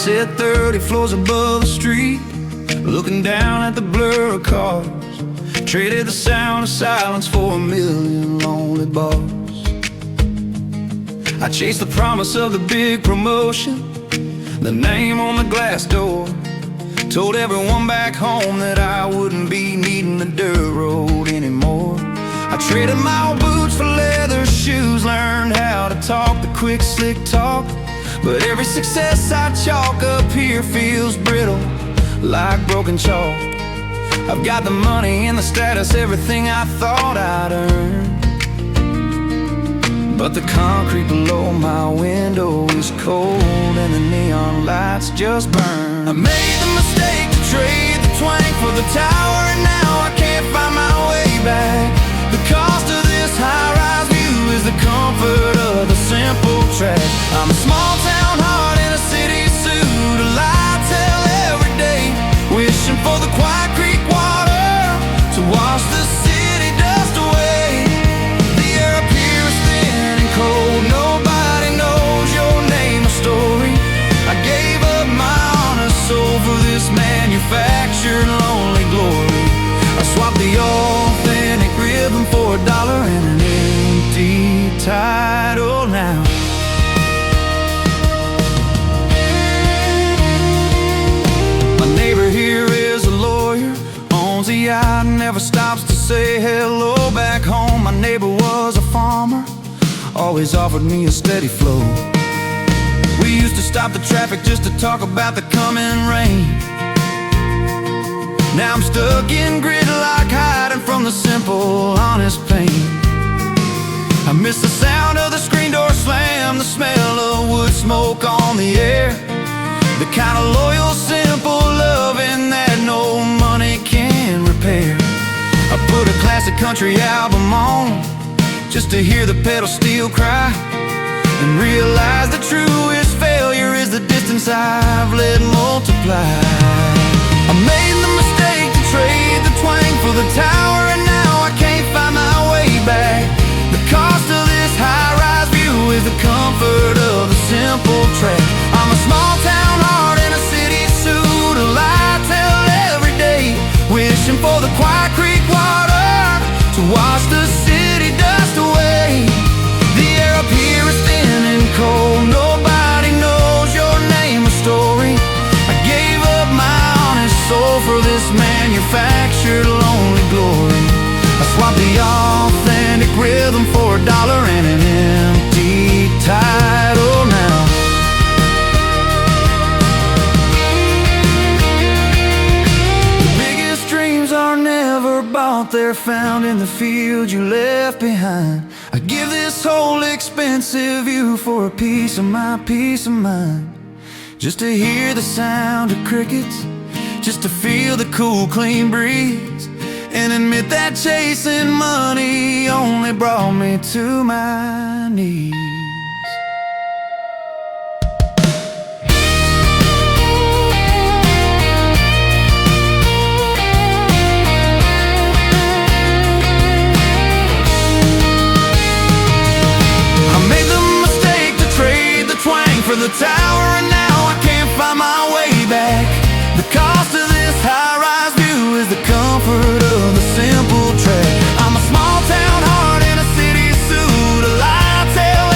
sit 30 floors above the street, looking down at the blur of cars. Traded the sound of silence for a million lonely bars. I chased the promise of the big promotion, the name on the glass door. Told everyone back home that I wouldn't be needing the dirt road anymore. I traded my old boots for leather shoes, learned how to talk the quick, slick talk. But every success I chalk up here feels brittle, like broken chalk. I've got the money and the status, everything I thought I'd earn, but the concrete below my window is cold and the neon lights just burn. I made the mistake to trade the twang for the tower, and now I can't find my way back. The cost of this high-rise view is the comfort of the simple track. I'm a small-town heart in a city suit, a lie I tell every day, wishing for the quiet creek water to wash the city dust away. The air up here is thin and cold, nobody knows your name or story. I gave up my honest soul for this manufactured lonely glory. I swapped the authentic rhythm for $1 and an empty title now. My neighbor here is a lawyer, owns a yacht, never stops to say hello. Back home my neighbor was a farmer, always offered me a steady flow. We used to stop the traffic just to talk about the coming rain. Now I'm stuck in gridlock, hiding from the simple, honest pain. I miss the sound of the screen door slam, the smell of wood smoke on the air, the kind of loyal, simple loving that no money can repair. I put a classic country album on just to hear the pedal steel cry, and realize the truest failure is the distance I've let multiply. I made the mistake to trade the twang for the tower, and now I can't find my way back. The cost of this high-rise view is the comfort of the simple track. I'm a small-town heart in a city suit, a lie I tell every day, wishing for the quiet creek water to wash the city dust away. The air up here is thin and cold, nobody knows your name or story. I gave up my honest soul for this manufactured lonely glory. I swapped the authentic rhythm for $1 and an empty title now. The biggest dreams are never bought, they're found in the field you left behind. I give this whole expensive view for a piece of my peace of mind, just to hear the sound of crickets, just to feel the cool, clean breeze, and admit that chasing money only brought me to my knees. I made the mistake to trade the twang for the tower, and now I can't find my way back. The cost of this high-rise view is the comfort of the simple track. I'm a small-town heart in a city suit, a lie I tell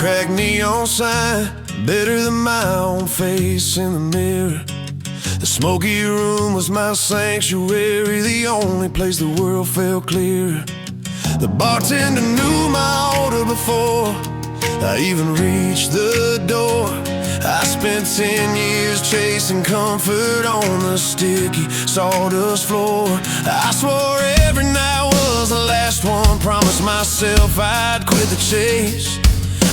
cracked neon sign, better than my own face in the mirror. The smoky room was my sanctuary, the only place the world felt clearer. The bartender knew my order before I even reached the door. I spent 10 years chasing comfort on the sticky sawdust floor. I swore every night was the last one, promised myself I'd quit the chase.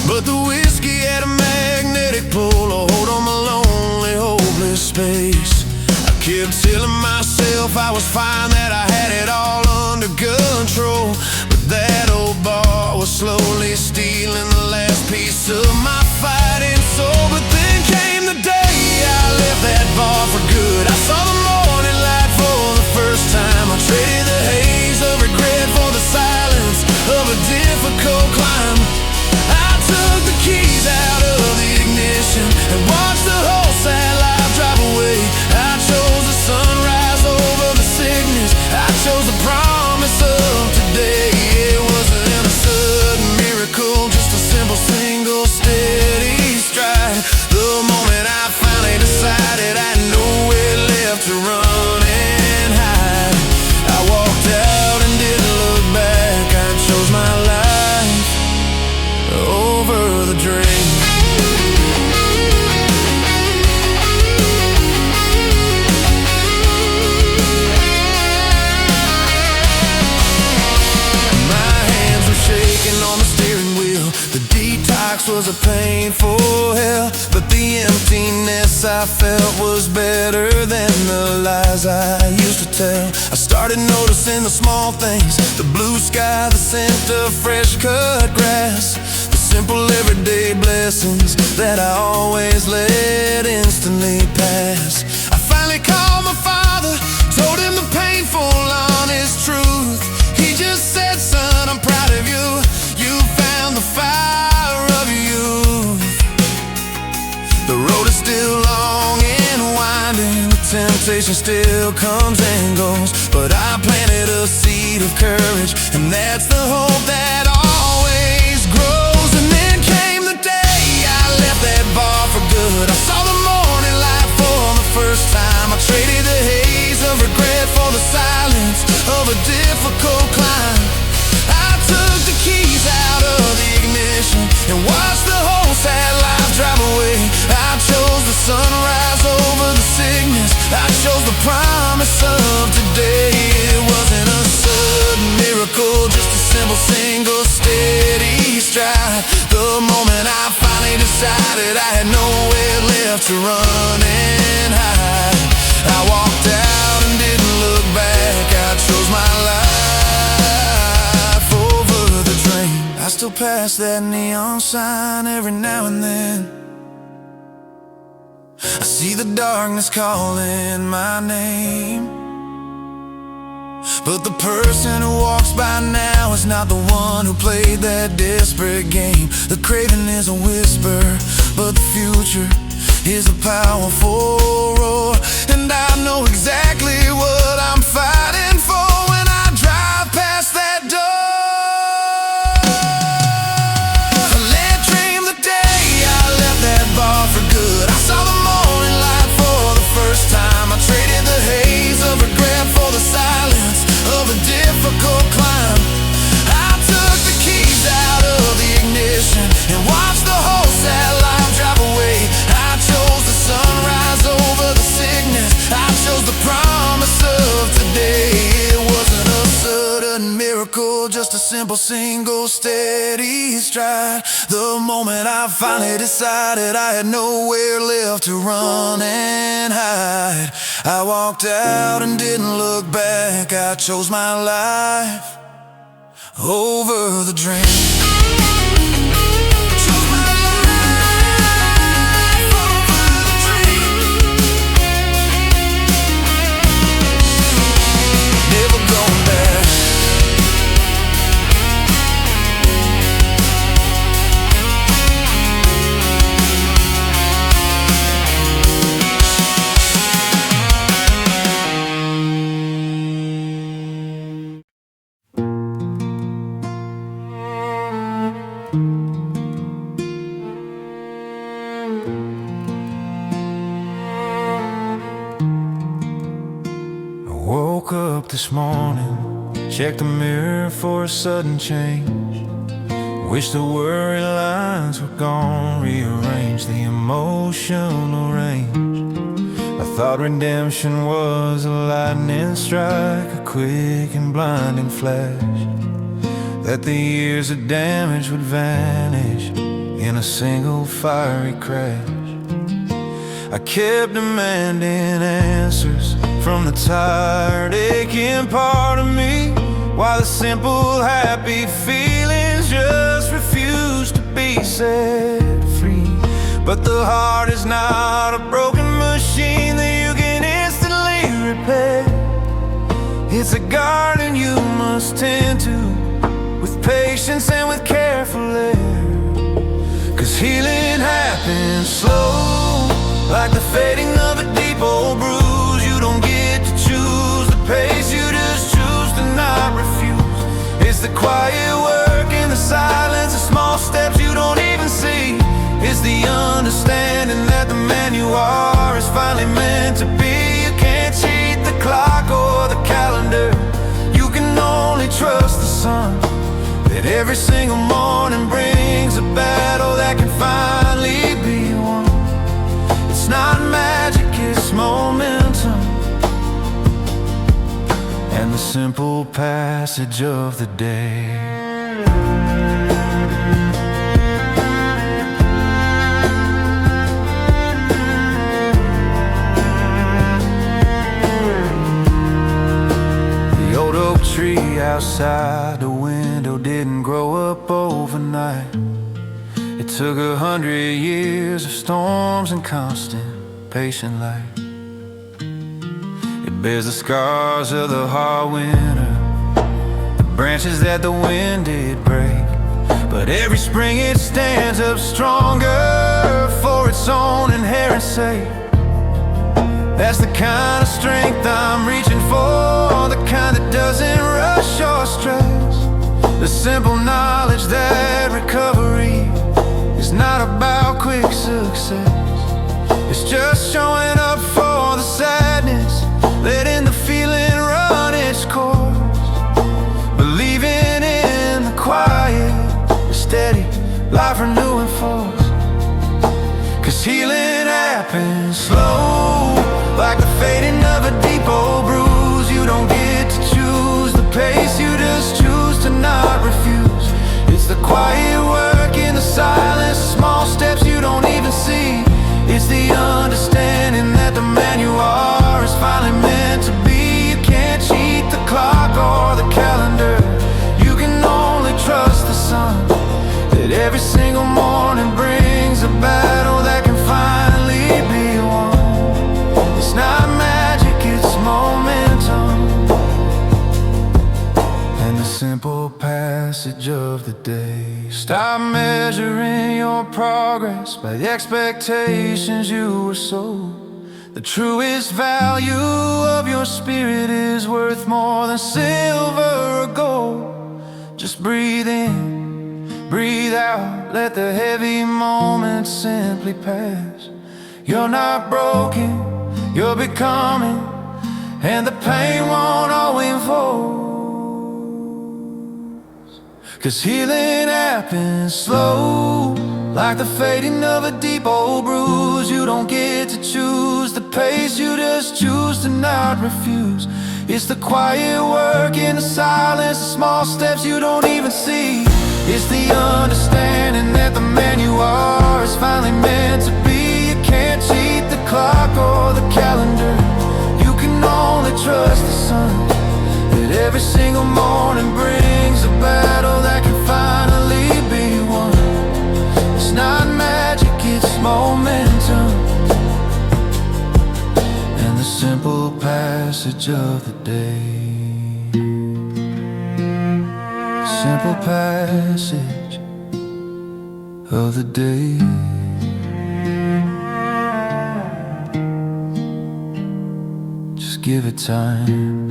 But the whiskey had a magnetic pull, a hold on my lonely, hopeless space. I kept telling myself I was fine, that I had it all under control. But that old bar was slowly stealing the last piece of my fighting soul. But then came the day I left that bar for good. I saw the morning light for the first time. I traded the haze of regret for the silence of a difficult climb. I took the keys out of the ignition and watched the whole sad life drive away. I chose the sunrise over the sickness, I chose the promise of today. It wasn't a sudden miracle, just a simple single steady stride. The moment I finally decided I had nowhere left to run and hide, I walked out and didn't look back. I chose my life over the drink. My hands were shaking on the steering wheel. The detox was a painful hell, but the emptiness I felt was better than the lies I used to tell. I started noticing the small things, the blue sky, the scent of fresh cut grass, the simple everyday blessings that I always let instantly pass. I finally called my father, told him the painful, honest truth. He just said, son, I'm proud of you. You found the fire of your youth. The road is still long and winding, the temptation still comes and goes, but I planted a seed of courage, and that's the hope that always grows. And then came the day I left that bar for good. I saw the morning light for the first time. I traded the haze of regret for the silence of a difficult climb. I took the keys out of the ignition and watched the whole sad life drive away. I chose the sunrise over the sickness, I chose the promise of today. It wasn't a sudden miracle, just a simple single steady stride. The moment I finally decided I had nowhere left to run and hide, I walked out and didn't look back. I chose my life over the drain. I still pass that neon sign every now and then. I see the darkness calling my name, but the person who walks by now is not the one who played that desperate game. The craving is a whisper, but the future is a powerful roar. And I know exactly what I'm fighting for when I drive past that door. I let dream the day I left that bar for good. I saw the morning light for the first time. I traded the haze of regret for the silence of a difficult climb. I took the keys out of the ignition and watched the whole sad life drive away. I chose the sunrise over the sickness, I chose the promise of today. It wasn't a sudden miracle, just a simple single steady stride. The moment I finally decided I had nowhere left to run and hide, I walked out and didn't look back. I chose my life over the drain. this morning, checked the mirror for a sudden change. Wish the worry lines were gone, rearrange the emotional range. I thought redemption was a lightning strike, a quick and blinding flash, that the years of damage would vanish in a single fiery crash. I kept demanding answers from the tired, aching part of me, while the simple, happy feelings just refused to be set free. But the heart is not a broken machine that you can instantly repair. It's a garden you must tend to, with patience and with careful care. 'Cause healing happens slow, like the fading of a deep old bruise. You don't get to choose the pace, you just choose to not refuse. It's the quiet work in the silence, the small steps you don't even see. It's the understanding that the man you are is finally meant to be. You can't cheat the clock or the calendar, you can only trust the sun, that every single morning brings a battle that can finally be won. It's not magic, it's momentum, and the simple passage of the day. The old oak tree outside the window didn't grow up overnight. It took 100 years of storms and constant patient light. It bears the scars of the hard winter, the branches that the wind did break. But every spring it stands up stronger for its own inherent sake. That's the kind of strength I'm reaching for, the kind that doesn't rush or stress. The simple knowledge that recovery is not about quick success. It's just showing up for the sadness, letting the feeling run its course, believing in the quiet, the steady, life renewing force. 'Cause healing happens slow, like the fading of a deep old bruise. You don't get to choose the pace, you just choose to not refuse. It's the quiet work in the silence, small steps you don't even see. It's the understanding that the man you are is finally meant to be. You can't cheat the clock or the calendar, you can only trust the sun, that every single morning brings a battle that can finally be won. It's not magic, it's momentum, and the simple passage of the day. Stop measuring your progress by the expectations you were sold. The truest value of your spirit is worth more than silver or gold. Just breathe in, breathe out, let the heavy moments simply pass. You're not broken, you're becoming, and the pain won't always unfold. 'Cause healing happens slow, like the fading of a deep old bruise. You don't get to choose the pace, you just choose to not refuse. It's the quiet work in the silence, the small steps you don't even see. It's the understanding that the man you are is finally meant to be. You can't cheat the clock or the calendar, you can only trust the sun, that every single morning brings a battle that can finally be won. It's not magic, it's momentum, and the simple passage of the day. Simple passage of the day. Just give it time.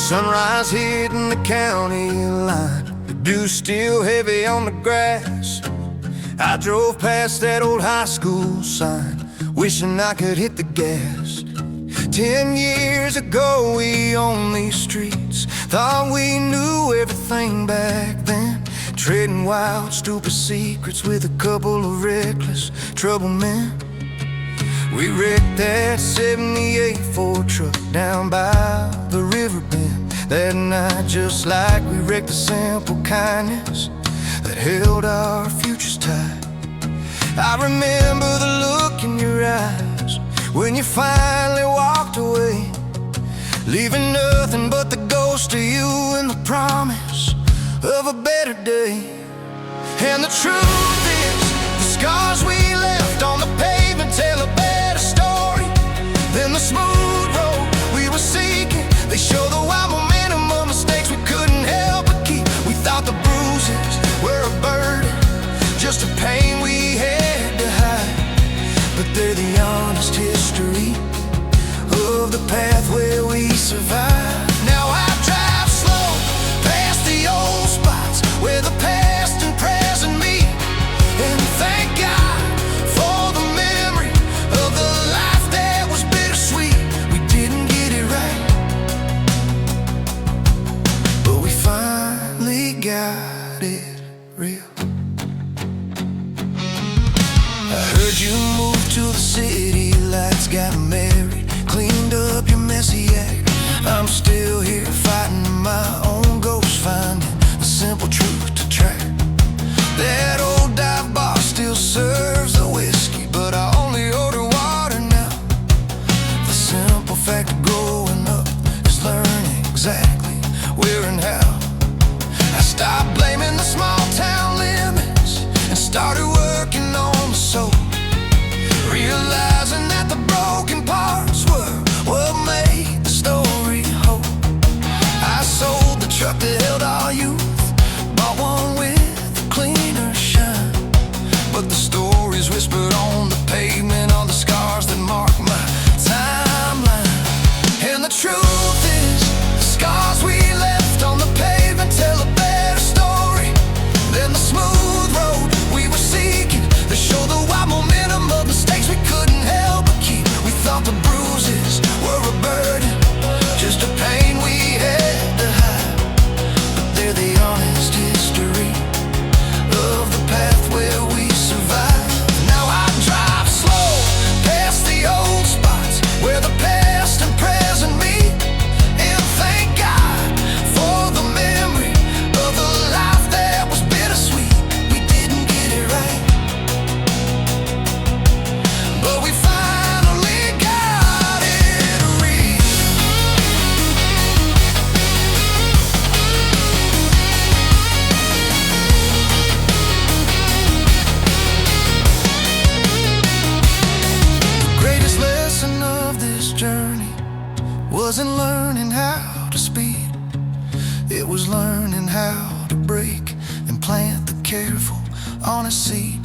Sunrise hitting the county line, the dew still heavy on the grass. I drove past that old high school sign, wishing I could hit the gas. 10 years ago we owned these streets, thought we knew everything back then, trading wild, stupid secrets with a couple of reckless trouble men. We wrecked that 78 Ford truck down by the river bend that night, just like we wrecked the simple kindness that held our futures tight. I remember the look in your eyes when you finally walked away, leaving nothing but the ghost of you and the promise of a better day. And the truth is, the scars we left on the pavement tell a better story than the smooth road we were seeking. They show the wild momentum of mistakes we couldn't help but keep. We thought the bruises were a burden, just a pain we had to hide, but they're the honest history of the path where we survived. Now I drive slow past the old spots where the past and present meet, and thank God for the memory of the life that was bittersweet. We didn't get it right, but we finally got it real. I heard you moved to the city lights, got married, cleaned up your messy act. I'm still here fighting my own ghost, finding the simple truth to track. That old dive bar still serves the whiskey, but I only order water now. The simple fact of growing up is learning exactly where and how. I stopped blaming the small town limits and started working on the soul, realizing that the broken parts were what made the story whole. I sold the truck that held our youth, bought one with a cleaner shine, but the stories whispered on the pavement are the scars that mark my timeline. And the truth is, the scars we left on the pavement tell a better story than the smooth road we were seeking. They show the wild momentum of mistakes we couldn't help but keep. We thought the bruises were a burden, just a pain we had to hide, but they're the honest history of the path where we survived. Now I drive slow past the old spots where the past and present meet, and thank God for the memory of the life that was bittersweet. We didn't get it right, but we finally got it real. The greatest lesson of this journey wasn't learning how to speed, it was learning how to break and plant the careful, honest seed.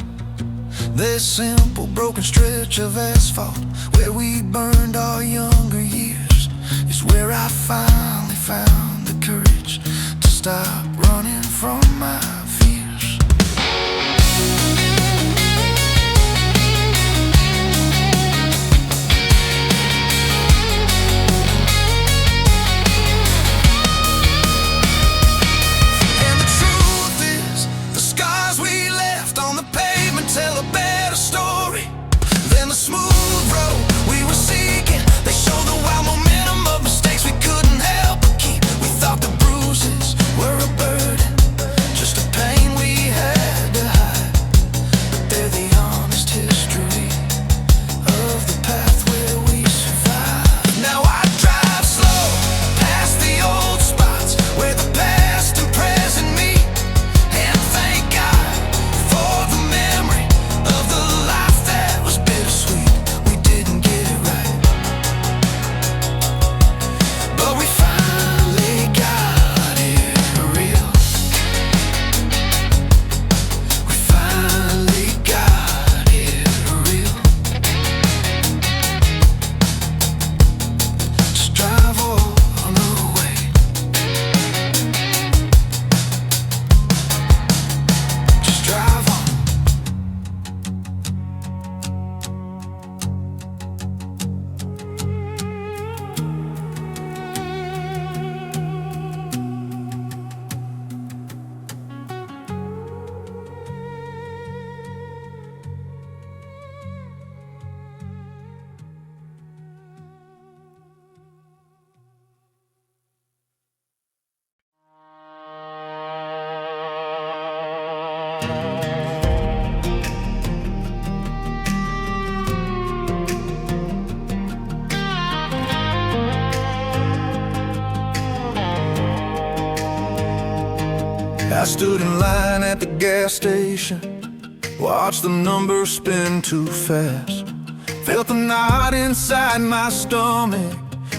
This simple broken stretch of asphalt where we burned our younger years is where I finally found the courage to stop running from my fears. And the truth is, the scars we left on the pavement tell a better story than the smooth road I stood in line at the gas station, watched the numbers spin too fast. Felt the knot inside my stomach,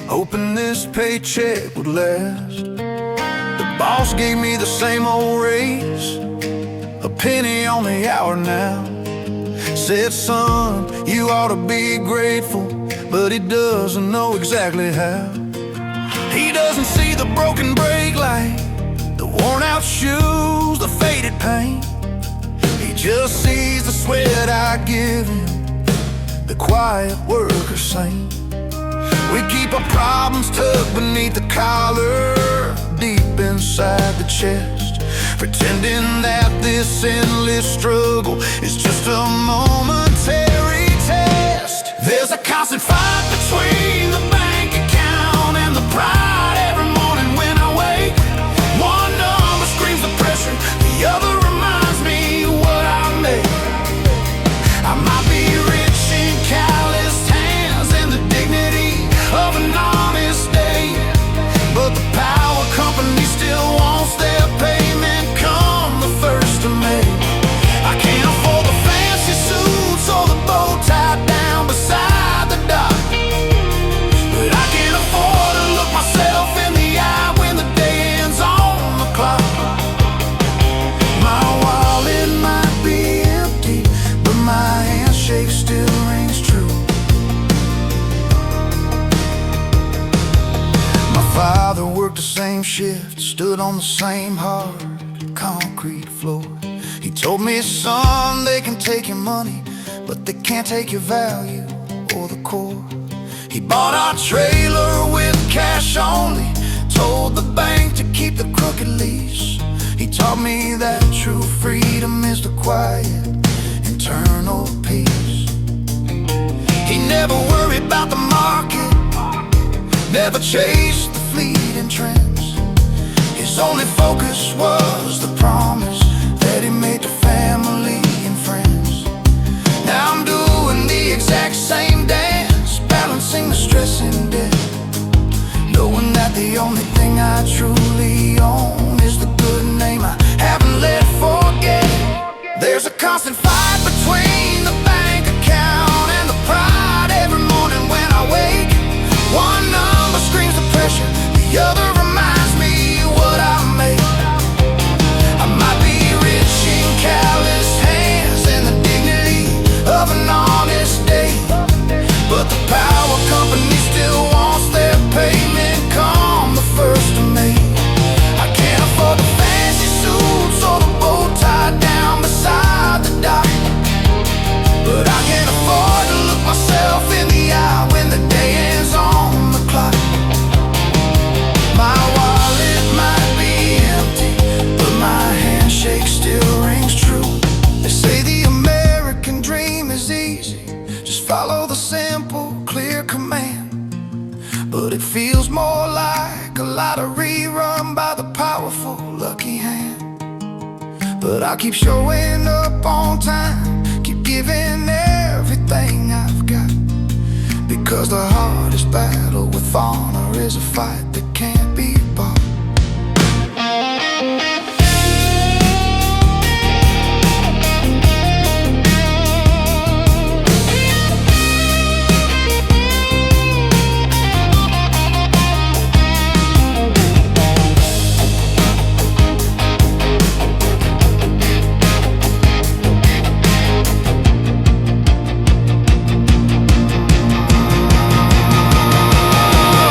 hoping this paycheck would last. The boss gave me the same old raise, a penny on the hour now. Said, son, you ought to be grateful, but he doesn't know exactly how. He doesn't see the broken brake light, the worn out shoes, the faded paint. He just sees the sweat I give him, the quiet worker saint. We keep our problems tucked beneath the collar, deep inside the chest, pretending that this endless struggle is just a momentary test. There's a constant fight between the bank account and the pride every morning when I wake. One number screams the pressure, the other reminds me what I made. I might be rich in calloused hands and the dignity of an honest day, but the power company still wants their payment come the 1st of May. I can't afford the fancy suits or the bow tied down beside the dock, but I can afford to look myself in the eye when the day ends on the clock. My wallet might be empty, but my handshake still rings true. My father worked the same shift, stood on the same hard concrete floor. He told me, son, they can take your money, but they can't take your value or the core. He bought our trailer with cash only, told the bank to keep the crooked lease. He taught me that true freedom is the quiet, internal peace. He never worried about the market, never chased the fleeting trends. His only focus was the promise that he made to family and friends. Now I'm doing the exact same dance, balancing the stress and debt, knowing that the only thing I truly own is the good name I haven't let forget. There's a constant fight between the bank account and the pride every morning when I wake. One number screams the pressure, the other reminds me what I made. I might be rich in calloused hands and the dignity of an honest day, but the power company still wants their payment come the 1st of May. I can't afford the fancy suits or the bow tied down beside the dock, but I can afford to look myself in the eye when the day ends on the clock. My wallet might be empty, but my handshake still rings true. They say the American dream is easy, just follow the simple, clear command, but it feels more like a lottery run by the powerful, lucky hand. But I keep showing up on time, keep giving everything I've got, because the hardest battle with honor is a fight that can't be bought.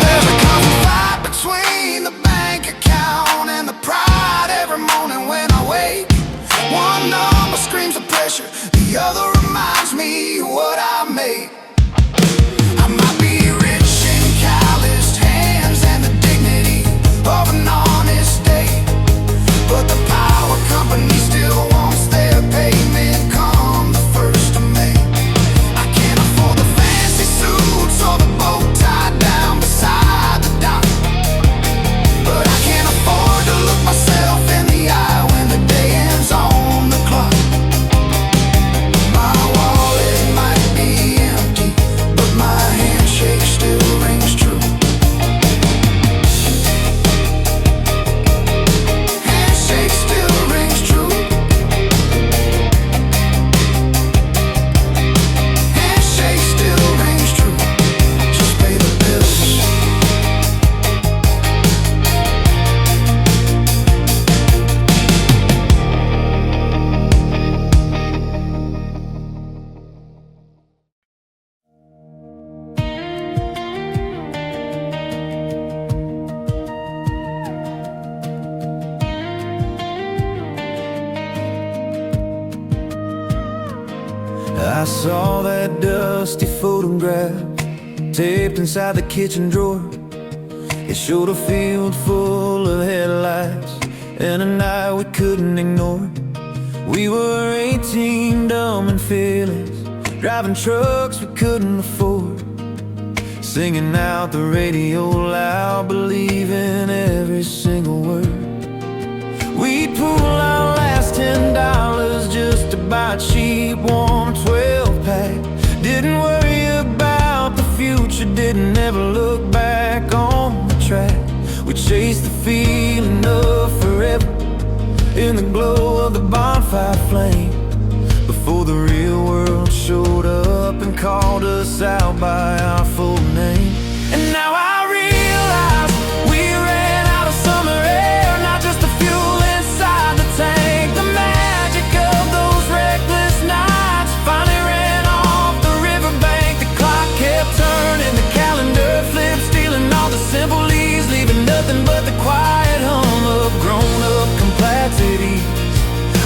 There's a constant fight between I saw that dusty photograph taped inside the kitchen drawer. It showed a field full of headlights and a night we couldn't ignore. We were 18, dumb and fearless, driving trucks we couldn't afford, singing out the radio loud, believing every single word. We'd pool our last $10 just to buy a cheap, warm 12-pack. Didn't worry about the future, didn't ever look back on the track. We chased the feeling of forever in the glow of the bonfire flame, before the real world showed up and called us out by our full name. And now I realize we ran out of summer air, not just the fuel inside the tank. The magic of those reckless nights finally ran off the riverbank. The clock kept turning, the calendar flipped, stealing all the simple leaves, leaving nothing but the quiet hum of grown-up complexity.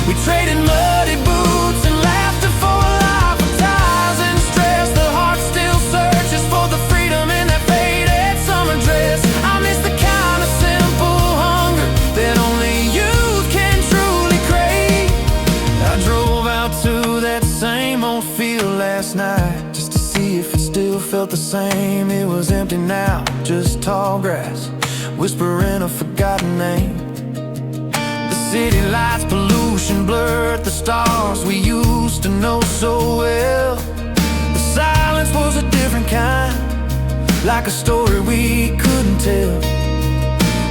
We traded muddy boots and laughter for a life of ties and stress. The heart still searches for the freedom in that faded summer dress. I miss the kind of simple hunger that only youth can truly crave. I drove out to that same old field last night just to see if it still felt the same. It was empty now, just tall grass whispering a forgotten name. City lights, pollution blurred the stars we used to know so well. The silence was a different kind, like a story we couldn't tell.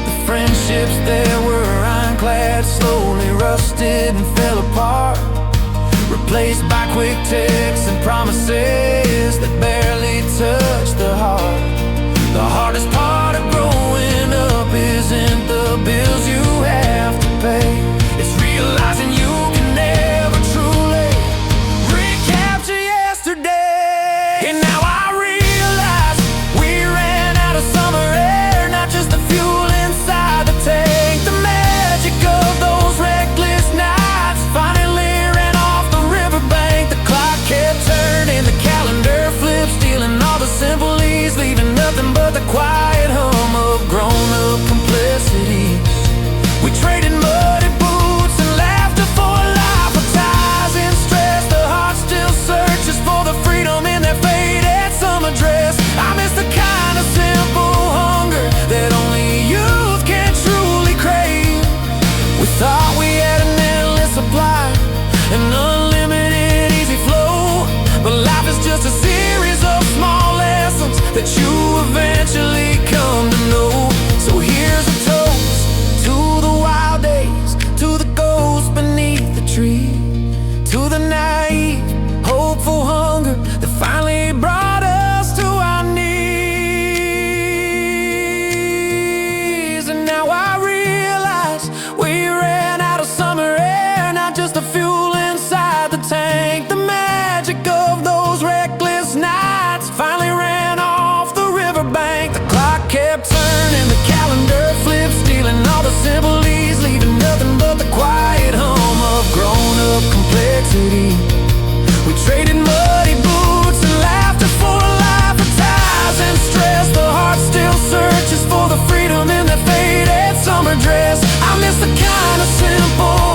The friendships that were ironclad slowly rusted and fell apart, replaced by quick texts and promises that barely touched the heart. The hardest part of growing up isn't the bills you have to pay, it's realizing you can never truly recapture yesterday. And now I realize we ran out of summer air, not just the fuel inside the tank. The magic of those reckless nights finally ran off the riverbank. The clock kept turning, the calendar flipped, stealing all the simple leaves, leaving nothing but the quiet hum of grown-up complexity. We traded muddy boots and laughter for a life of ties and stress. The heart still searches for the freedom in that faded summer dress. I miss the kind of simple hunger that only youth can truly crave. We thought we had an endless supply, an unlimited easy flow, but life is just a series of small lessons that you eventually come to know. So here's a toast to the wild days, to the ghost beneath the tree, to the naive, hopeful hunger that finally brought us to our knees. And now I realize we ran out of summer air, not just the fuel inside the tank. The magic of those reckless nights finally ran off the riverbank. The clock kept turning, the calendar flipped, stealing all the simple leaves, leaving nothing but the quiet hum of grown-up complexity. We traded muddy boots and laughter for a life of ties and stress. The heart still searches for the freedom in that faded summer dress. I miss the kind of simple